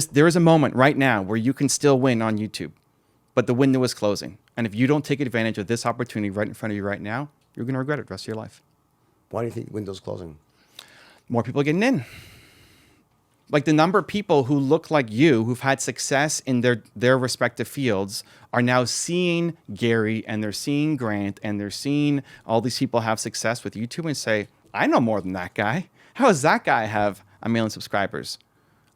there is a moment right now where you can still win on YouTube, but the window is closing. And if you don't take advantage of this opportunity right in front of you right now, you're going to regret it the rest of your life. Why do you think the window's closing? More people are getting in. Like the number of people who look like you, who've had success in their respective fields, are now seeing Gary and they're seeing Grant and they're seeing all these people have success with YouTube and say, I know more than that guy. How does that guy have 1 million subscribers?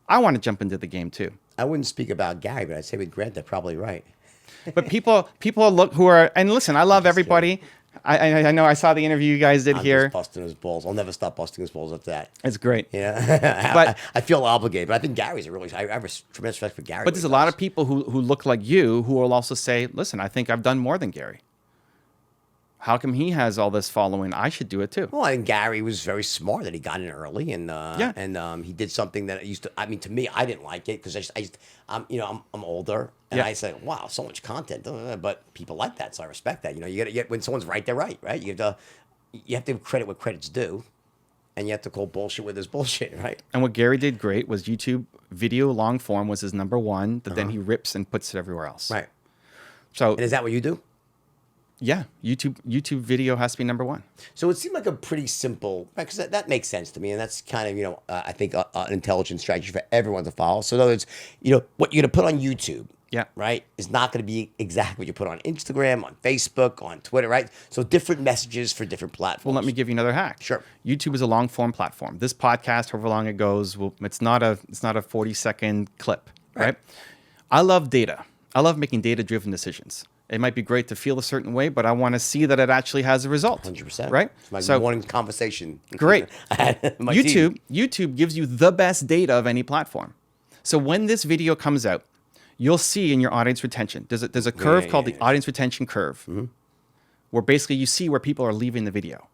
I want to jump into the game too. I wouldn't speak about Gary, but I'd say with Grant, they're probably right. But people look who are, and listen, I love everybody. I know I saw the interview you guys did here. Just busting his balls. I'll never stop busting his balls at that. It's great. Yeah. But I feel obligated, but I think Gary's I have a tremendous respect for Gary. But there's a lot of people who look like you who will also say, listen, I think I've done more than Gary. How come he has all this following? I should do it too. Well, I think Gary was very smart that he got in early, and he did something that used to. I mean, to me, I didn't like it because I'm older, and I said, wow, so much content, but people like that, so I respect that. You got to get when someone's right, they're right. You have to give credit what credit's due, and you have to call bullshit with his bullshit, right? And what Gary did great was YouTube video long form was his number one, that then he rips and puts it everywhere else. Right. So, and is that what you do? Yeah, YouTube video has to be number one. So it seemed like a pretty simple, because that makes sense to me, and that's kind of I think an intelligent strategy for everyone to follow. So in other words, what you're gonna put on YouTube, right, is not gonna be exactly what you put on Instagram, on Facebook, on Twitter, right? So different messages for different platforms. Well, let me give you another hack. Sure. YouTube is a long form platform. This podcast, however long it goes, it's not a 40-second clip, right? I love data. I love making data-driven decisions. It might be great to feel a certain way, but I want to see that it actually has a result. 100%. Right? It's my morning conversation. Great. YouTube gives you the best data of any platform. So when this video comes out, you'll see in your audience retention, there's a curve called the audience retention curve, where basically you see where people are leaving the video.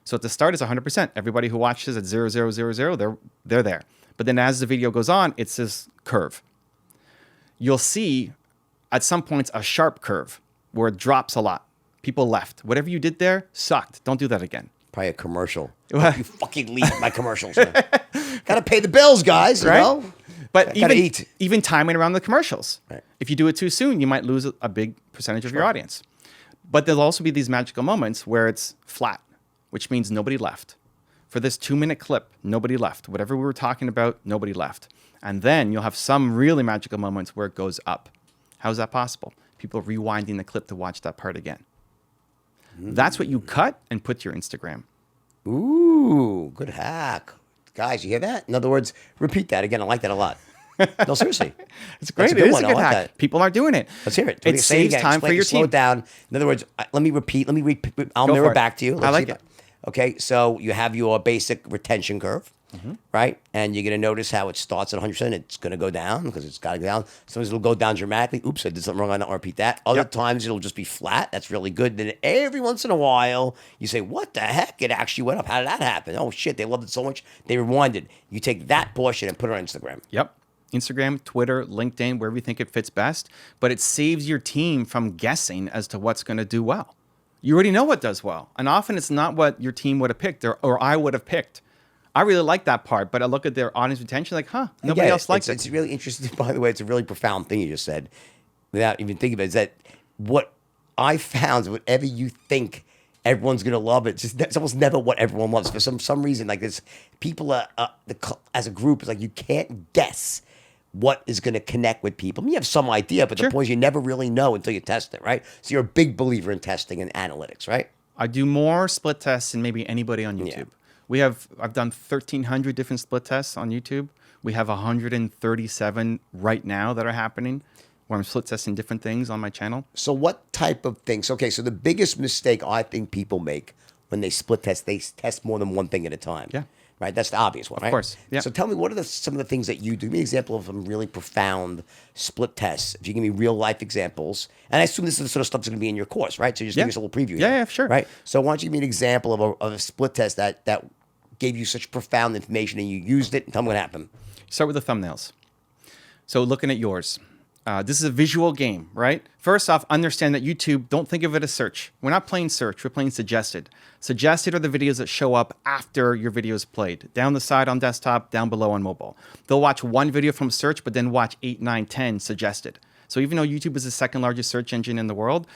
So at the start, it's 100%. Everybody who watches at 0000, they're there. But then as the video goes on, it's this curve. You'll see at some points a sharp curve where it drops a lot. People left. Whatever you did there sucked. Don't do that again. Probably a commercial. You fucking leave my commercials. Gotta pay the bills, guys, you know? But gotta eat. Even timing around the commercials. Right. If you do it too soon, you might lose a big percentage of your audience. But there'll also be these magical moments where it's flat, which means nobody left. For this 2-minute clip, nobody left. Whatever we were talking about, nobody left. And then you'll have some really magical moments where it goes up. How is that possible? People rewinding the clip to watch that part again. That's what you cut and put to your Instagram. Ooh, good hack. Guys, you hear that? In other words, repeat that again. I like that a lot. No, seriously. It's great. It is a good hack. That. People aren't doing it. Let's hear it. It saves time for your team. Slow it down. In other words, let me repeat. I'll mirror back to you. I like it. Okay, so you have your basic retention curve. Right? And you're going to notice how it starts at 100%. It's going to go down because it's got to go down. Sometimes it'll go down dramatically. Oops, I did something wrong. I don't repeat that. Other times it'll just be flat. That's really good. Then every once in a while, you say, what the heck? It actually went up. How did that happen? Oh, shit. They loved it so much. They rewinded. You take that portion and put it on Instagram. Yep. Instagram, Twitter, LinkedIn, wherever you think it fits best. But it saves your team from guessing as to what's going to do well. You already know what does well. And often it's not what your team would have picked or I would have picked. I really like that part, but I look at their audience retention like, nobody else likes it. It's really interesting. By the way, it's a really profound thing you just said without even thinking about it, is that what I found is whatever you think everyone's going to love, it's almost never what everyone loves. For some reason, like this, people as a group, it's like you can't guess what is going to connect with people. I mean, you have some idea, but the point is you never really know until you test it, right? So you're a big believer in testing and analytics, right? I do more split tests than maybe anybody on YouTube. Yeah. I've done 1,300 different split tests on YouTube. We have 137 right now that are happening where I'm split testing different things on my channel. So what type of things? Okay, so the biggest mistake I think people make when they split test, they test more than one thing at a time. Yeah. Right? That's the obvious one, right? Of course. Yeah. So tell me, what are some of the things that you do? Give me an example of some really profound split tests. If you give me real life examples, and I assume this is the sort of stuff that's going to be in your course, right? So just give us a little preview. Yeah, sure. Right? So why don't you give me an example of a split test that gave you such profound information and you used it, and tell me what happened. Start with the thumbnails. So looking at yours, This is a visual game, right? First off, understand that YouTube, don't think of it as search. We're not playing search, we're playing suggested. Suggested are the videos that show up after your video is played. Down the side on desktop, down below on mobile. They'll watch one video from search, but then watch 8, 9, 10 suggested. So even though YouTube is the second largest search engine in the world,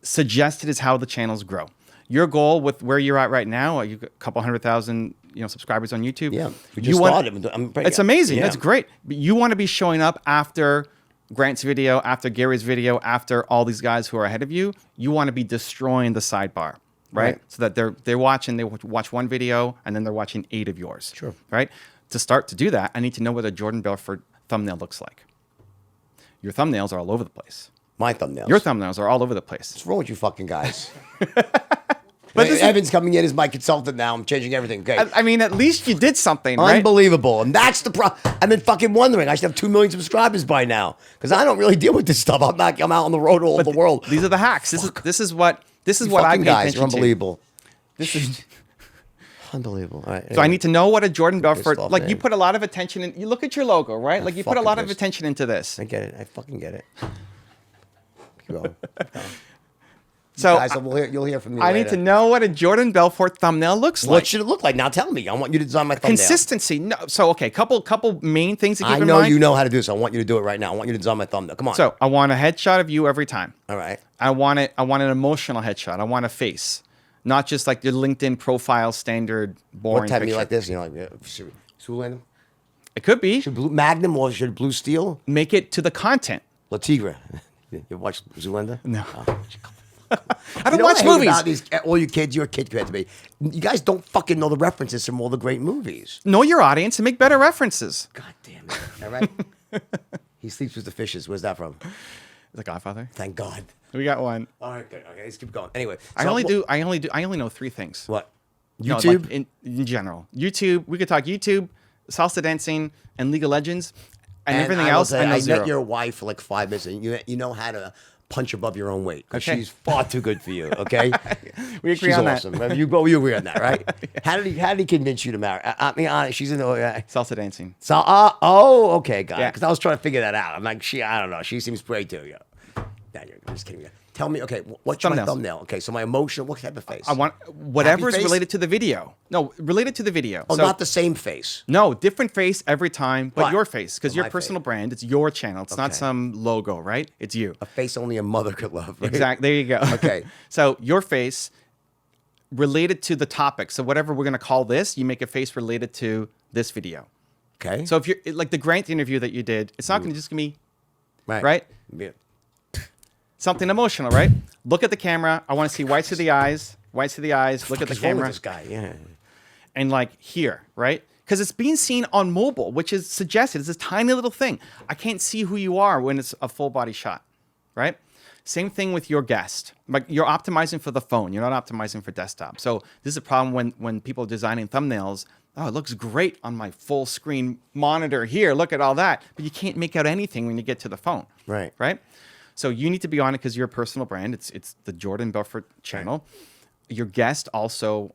suggested is how the channels grow. Your goal with where you're at right now, you got a couple 100,000 subscribers on YouTube. Yeah, we just started. It's amazing. Yeah. That's great. But you want to be showing up after Grant's video, after Gary's video, after all these guys who are ahead of you. You want to be destroying the sidebar, right? So that they watch one video and then they're watching 8 of yours. Sure. Right? To start to do that, I need to know what a Jordan Belfort thumbnail looks like. Your thumbnails are all over the place. My thumbnails. Your thumbnails are all over the place. What's wrong with you fucking guys? But Evan's coming in as my consultant now. I'm changing everything. Okay. I mean, at least you did something, right? Unbelievable. And that's the problem. I've been fucking wondering. I should have 2 million subscribers by now. Because I don't really deal with this stuff. I'm out on the road all over the world. These are the hacks. This is what I pay guys attention are unbelievable. to. This is unbelievable. All right, so I need to know what a Jordan Belfort, off, like man. you put a lot of attention in, you look at your logo, right? Like you put a lot of attention into this. I get it. I fucking get it. Keep going. So guys, you'll hear from me I later. need to know what a Jordan Belfort thumbnail looks like. What should it look like? Now tell me. I want you to design my thumbnail. Consistency. No, so okay, couple main things to keep in mind. I know you know how to do this. I want you to do it right now. I want you to design my thumbnail. Come on. So I want a headshot of you every time. All right. I want an emotional headshot. I want a face, not just like your LinkedIn profile standard boring What type picture. of like this? Like Zoolander? It could be. Should Blue Magnum or should Blue Steel? Make it to the content. La Tigre. You watch Zoolander? No. Oh. I don't watch movies. About these, all you kids, you're a kid compared to me. You guys don't fucking know the references from all the great movies. Know your audience and make better references. God damn it! All right. He sleeps with the fishes. Where's that from? The Godfather. Thank God. We got one. All right, good. Okay, let's keep going. Anyway, I only know 3 things. What? No, YouTube. like in general. YouTube. We could talk YouTube, salsa dancing, and League of Legends, and everything else. I know I zero. met your wife for like 5 minutes, and you know how to punch above your own weight. Okay. She's far too good for you. Okay. We agree She's on awesome. that. You agree on that, right? How did he convince you to marry? I mean, honest, she's in the. Salsa dancing. So, okay, got it. Yeah. Because I was trying to figure that out. I'm like, I don't know. She seems great too. Yeah. Nah, you're just kidding me. Tell me, okay, what's my thumbnail? Okay, so my emotional, what type of face? I want whatever is face? related to the video. No, related to the video. Oh, So- not the same face. No, different face every time, but But- your face, because but your my personal face. brand. It's your channel. It's not Okay. some logo, right? It's you. A face only a mother could love. Right? Exactly. There you go. Okay. So your face related to the topic. So whatever we're going to call this, you make a face related to this video. Okay. So if you're like the Grant interview that you did, it's not going to just be right. right? Yeah. Something emotional, right? Look at the camera. I want to see whites of the eyes. Whites of the eyes. Look at the What's wrong with camera. this guy? Yeah. And like here, right? Because it's being seen on mobile, which is suggested. It's this tiny little thing. I can't see who you are when it's a full body shot, right? Same thing with your guest. Like you're optimizing for the phone. You're not optimizing for desktop. So this is a problem when people are designing thumbnails. Oh, it looks great on my full screen monitor here. Look at all that. But you can't make out anything when you get to the phone. Right. Right? So you need to be on it because you're a personal brand. It's the Jordan Belfort channel. Right. Your guest also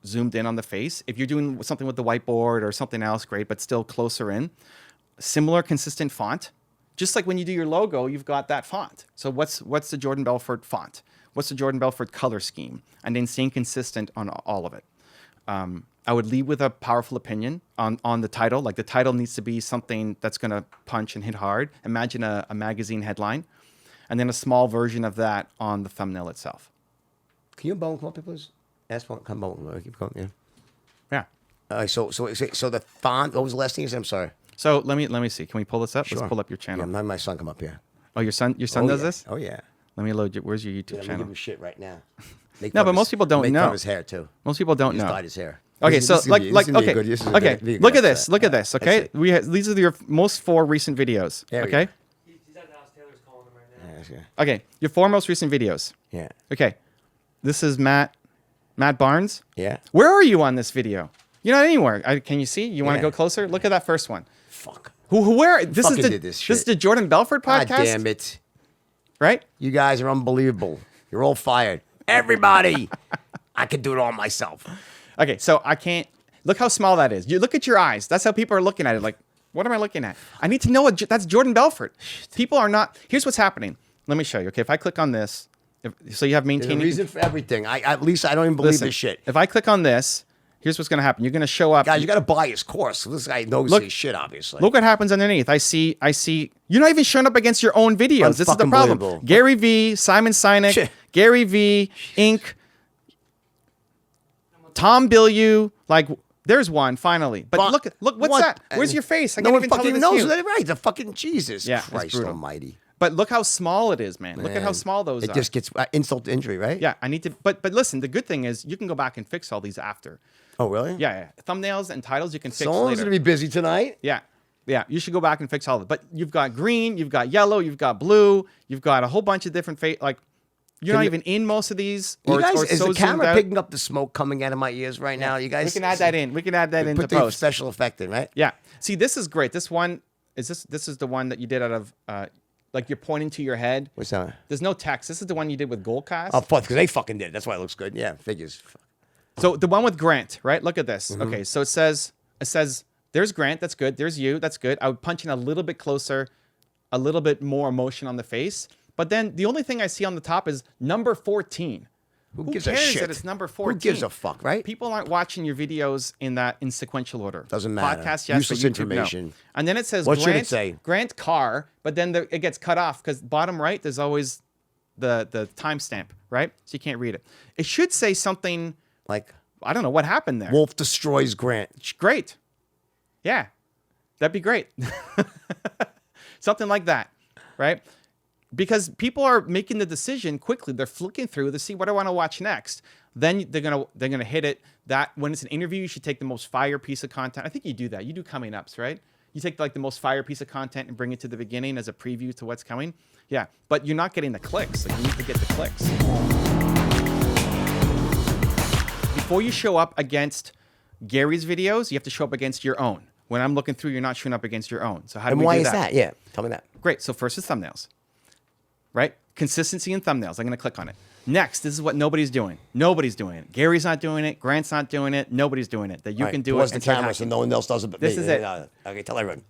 zoomed in on the face. If you're doing something with the whiteboard or something else, great, but still closer in. Similar, consistent font. Just like when you do your logo, you've got that font. So what's the Jordan Belfort font? What's the Jordan Belfort color scheme? And then staying consistent on all of it. I would lead with a powerful opinion on the title. Like the title needs to be something that's going to punch and hit hard. Imagine a magazine headline. And then a small version of that on the thumbnail itself. Can you come up here, please? Ask one. Come on. Keep going. Yeah. Yeah. So the font. What was the last thing you said? I'm sorry. So let me see. Can we pull this up? Sure. Let's pull up your channel. Yeah, my son come up here. Oh, your son does yeah. this? Oh yeah. Let me load your. Where's your YouTube I'm gonna channel? give him shit right now. No, but most people don't make know. Fun of his hair too. Most people don't He just know. dyed his hair. Okay, This so is gonna be- this is gonna be a okay, good- this is a okay. good- Look at good this. set. Look at this. Let's Okay, see. these are your most 4 recent videos. There we Okay. go. He's at the house. Taylor's calling him right now. Yeah, yeah. Okay, your 4 most recent videos. Yeah. Okay, this is Matt Barnes. Yeah. Where are you on this video? You're not anywhere. Can you see? You want to Yeah. go closer? Look at that first one. Fuck. Where? This fucking is the did this is shit. the Jordan Belfort podcast. God damn it. Right? You guys are unbelievable. You're all fired. Everybody. I could do it all myself. Okay, so I can't. Look how small that is. You look at your eyes. That's how people are looking at it. Like, What am I looking at? I need to know that's Jordan Belfort. People are not. Here's what's happening. Let me show you. Okay, if I click on this, so you have There's maintaining. a reason for everything. At least I don't even believe Listen, this shit. If I click on this, here's what's going to happen. You're going to show up. Guys, you got to buy his course. This guy knows his shit, obviously. Look what happens underneath. I see. You're not even showing up against your own videos. This is the problem. Unfucking-believable. Gary V, Simon Sinek, Shit. Gary V, Inc., Tom Bilyeu. Like, there's one finally. But look, what's What? that? Where's your face? I No can't one even tell fucking this knows you. that, right? The fucking Jesus Yeah, it's Christ brutal. Almighty. But look how small it is, man. Look at how Man, small those are. It just gets insult to injury, right? Yeah, I need to. But listen, the good thing is you can go back and fix all these after. Oh, really? Yeah. Thumbnails and titles you can fix Someone's later. gonna be busy tonight. Yeah. You should go back and fix all of it. But you've got green, you've got yellow, you've got blue, you've got a whole bunch of different like you're not even in most of these. You guys, or is so the camera zoomed out. picking up the smoke coming out of my ears right now? You guys, We can add that in. We can add that into Put the post. special effect in, right? Yeah. See, this is great. This one is this is the one that you did out of like you're pointing to your head. What's that? There's no text. This is the one you did with Goldcast. Oh, fuck, because they fucking did. That's why it looks good. Yeah, figures. So the one with Grant, right? Look at this. Mm-hmm. Okay, so it says there's Grant, that's good. There's you, that's good. I would punch in a little bit closer, a little bit more emotion on the face. But then the only thing I see on the top is number 14. Who gives cares a shit? that it's number 14? Who gives a fuck, right? People aren't watching your videos in sequential order. Doesn't matter. Podcast, yes, Useless but YouTube, information. No. And then it says What Grant, should it say? Grant Carr, but then it gets cut off because bottom right there's always the timestamp, right? So you can't read it. It should say something Like, I don't know what happened there. Wolf destroys Grant. Great. Yeah. That'd be great. Something like that, right? Because people are making the decision quickly. They're flicking through to see what I want to watch next. Then they're gonna hit it. That when it's an interview, you should take the most fire piece of content. I think you do that. You do coming ups, right? You take like the most fire piece of content and bring it to the beginning as a preview to what's coming. Yeah, but you're not getting the clicks. Like you need to get the clicks. Before you show up against Gary's videos, you have to show up against your own. When I'm looking through, you're not showing up against your own. So how do And we why do is that? Yeah, tell me that. Great. So first is thumbnails, right? Consistency in thumbnails. I'm going to click on it. Next, this is what nobody's doing. Nobody's doing it. Gary's not doing it. Grant's not doing it. Nobody's doing it. That you can do Pause it. the camera so no one else does it but This me. is it. Okay, tell everyone.